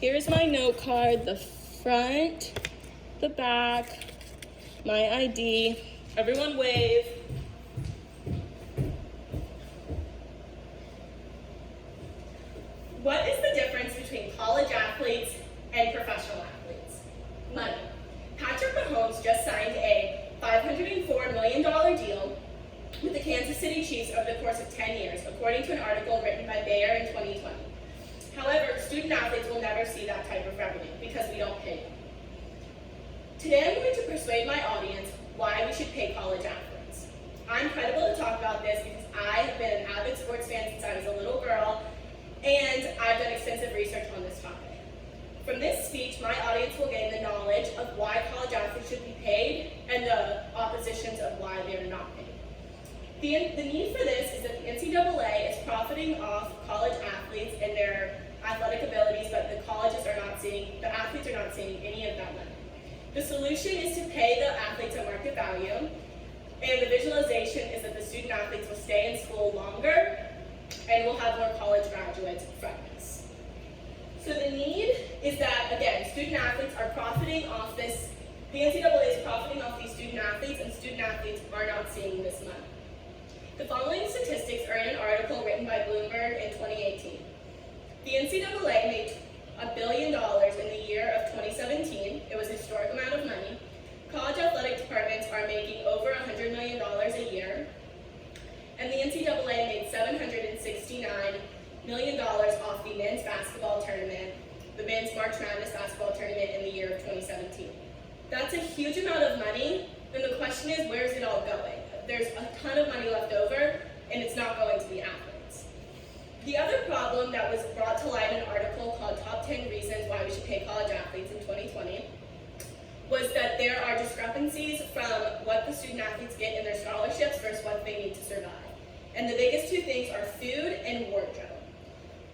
here's my note card, the front, the back, my ID. Everyone wave. What is the difference between college athletes and professional athletes? Money. Patrick Mahomes just signed a $504 million deal with the Kansas City Chiefs over the course of 10 years, according to an article written by Bayer in 2020. However, student athletes will never see that type of revenue because we don't pay them. Today I'm going to persuade my audience why we should pay college athletes. I'm credible to talk about this because I have been an avid sports fan since I was a little girl, and I've done extensive research on this topic. From this speech, my audience will gain the knowledge of why college athletes should be paid and the oppositions of why they are not paid. The need for this is that the NCAA is profiting off college athletes and their athletic abilities, but the athletes are not seeing any of that money. The solution is to pay the athletes a market value, and the visualization is that the student athletes will stay in school longer and we'll have more college graduates from this. So the need is that, again, student athletes are profiting off this. The NCAA is profiting off these student athletes, and student athletes are not seeing this money. The following statistics are in an article written by Bloomberg in 2018. The NCAA made $1 billion in the year of 2017. It was a historic amount of money. College athletic departments are making over $100 million a year. And the NCAA made $769 million off the men's basketball tournament, the men's March Madness basketball tournament in the year of 2017. That's a huge amount of money, and the question is, where is it all going? There's a ton of money left over, and it's not going to the athletes. The other problem that was brought to light in an article called Top 10 Reasons Why We Should Pay College Athletes in 2020 was that there are discrepancies from what the student athletes get in their scholarships versus what they need to survive. And the biggest two things are food and wardrobe.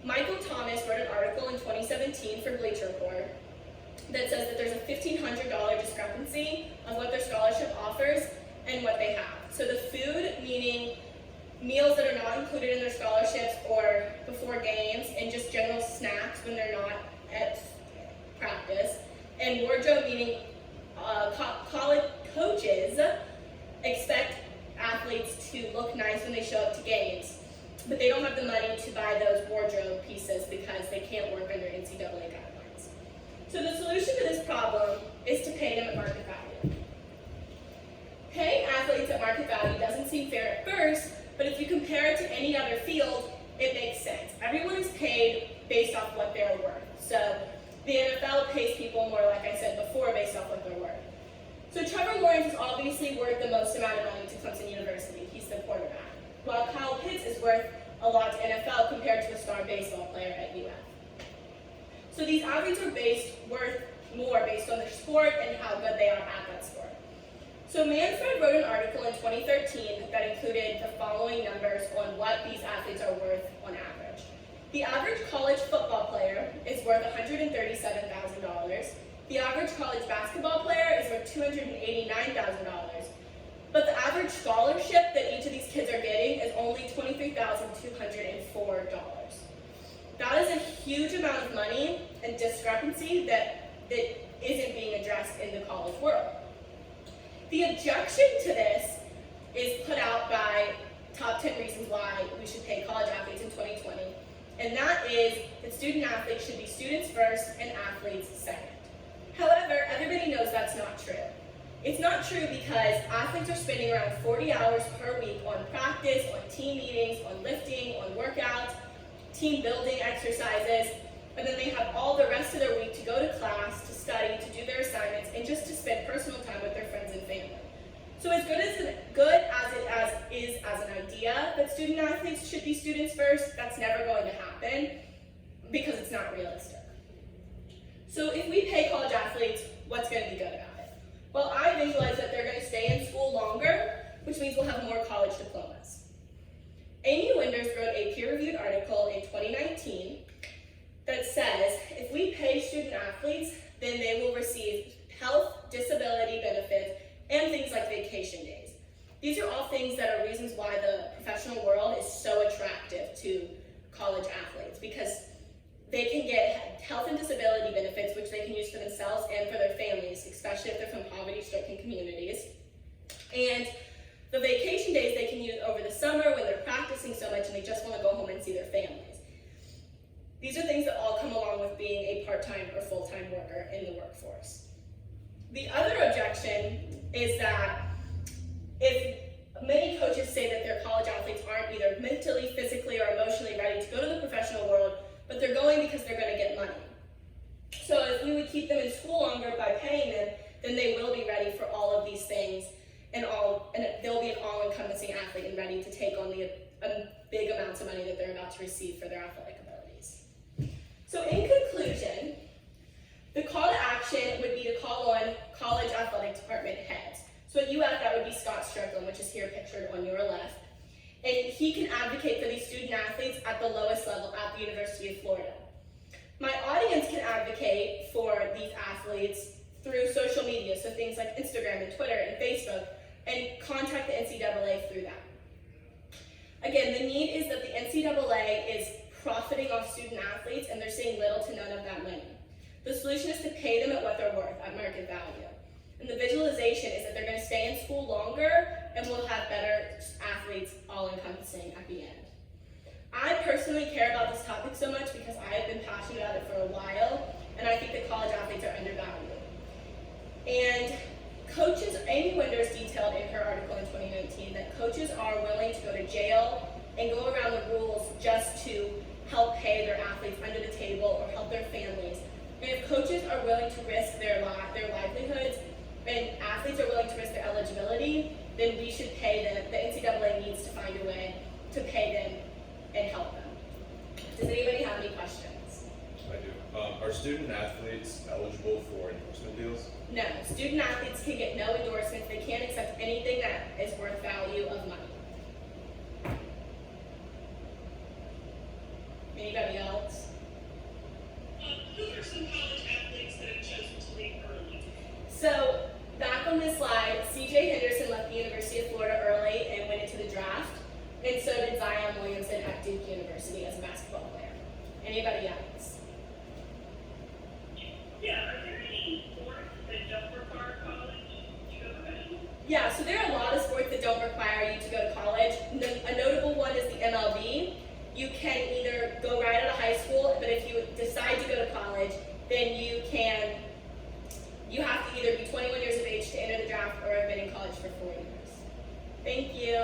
Michael Thomas wrote an article in 2017 for Bleacher Report that says that there's a $1,500 discrepancy of what their scholarship offers and what they have. So the food, meaning meals that are not included in their scholarships or before games, and just general snacks when they're not at practice. And wardrobe, meaning college coaches expect athletes to look nice when they show up to games, but they don't have the money to buy those wardrobe pieces because they can't work under NCAA guidelines. So the solution to this problem is to pay them at market value. Paying athletes at market value doesn't seem fair at first, but if you compare it to any other field, it makes sense. Everyone is paid based off what they're worth. So the NFL pays people more, like I said before, based off what they're worth. So Trevor Lawrence is obviously worth the most amount of money to Clemson University. He's the quarterback. While Kyle Pitts is worth a lot to NFL compared to a star baseball player at UF. So these athletes are worth more based on their sport and how good they are at that sport. So Manfred wrote an article in 2013 that included the following numbers on what these athletes are worth on average. The average college football player is worth $137,000. The average college basketball player is worth $289,000. But the average scholarship that each of these kids are getting is only $23,204. That is a huge amount of money and discrepancy that isn't being addressed in the college world. The objection to this is put out by Top 10 Reasons Why We Should Pay College Athletes in 2020, and that is that student athletes should be students first and athletes second. However, everybody knows that's not true. It's not true because athletes are spending around 40 hours per week on practice, on team meetings, on lifting, on workouts, team building exercises, and then they have all the rest of their week to go to class, to study, to do their assignments, and just to spend personal time with their friends and family. So as good as it is as an idea that student athletes should be students first, that's never going to happen because it's not realistic. So if we pay college athletes, what's going to be good about it? Well, I visualize that they're going to stay in school longer, which means we'll have more college diplomas. Amy Winders wrote a peer-reviewed article in 2019 that says if we pay student athletes, then they will receive health, disability benefits, and things like vacation days. These are all things that are reasons why the professional world is so attractive to college athletes, because they can get health and disability benefits, which they can use for themselves and for their families, especially if they're from poverty-stricken communities. And the vacation days they can use over the summer when they're practicing so much and they just want to go home and see their families. These are things that all come along with being a part-time or full-time worker in the workforce. The other objection is that if many coaches say that their college athletes aren't either mentally, physically, or emotionally ready to go to the professional world, but they're going because they're going to get money. So if we would keep them in school longer by paying them, then they will be ready for all of these things, and they'll be an all-encompassing athlete and ready to take on the big amounts of money that they're about to receive for their athletic abilities. So in conclusion, the call to action would be to call on college athletic department heads. So at UF, that would be Scott Strickland, which is here pictured on your left. And he can advocate for these student athletes at the lowest level at the University of Florida. My audience can advocate for these athletes through social media, so things like Instagram and Twitter and Facebook, and contact the NCAA through that. Again, the need is that the NCAA is profiting off student athletes and they're seeing little to none of that money. The solution is to pay them at what they're worth, at market value. And the visualization is that they're going to stay in school longer and we'll have better athletes all-encompassing at the end. I personally care about this topic so much because I have been passionate about it for a while, and I think that college athletes are undervalued. And coaches, Amy Winders detailed in her article in 2019 that coaches are willing to go to jail and go around the rules just to help pay their athletes under the table or help their families. And if coaches are willing to risk their livelihoods and athletes are willing to risk their eligibility, then we should pay them. The NCAA needs to find a way to pay them and help them. Does anybody have any questions? I do. Are student athletes eligible for endorsement deals? No. Student athletes can get no endorsements. They can't accept anything that is worth value of money. Anybody else? Who are some college athletes that have chosen to leave early? So, back on this slide, C.J. Henderson left the University of Florida early and went into the draft, and so did Zion Williamson at Duke University as a basketball player. Anybody else? Yeah, are there any sports that don't require college to go professional? Yeah, so there are a lot of sports that don't require you to go to college. A notable one is the MLB. You can either go right out of high school, but if you decide to go to college, then you have to either be 21 years of age to enter the draft or have been in college for 4 years. Thank you.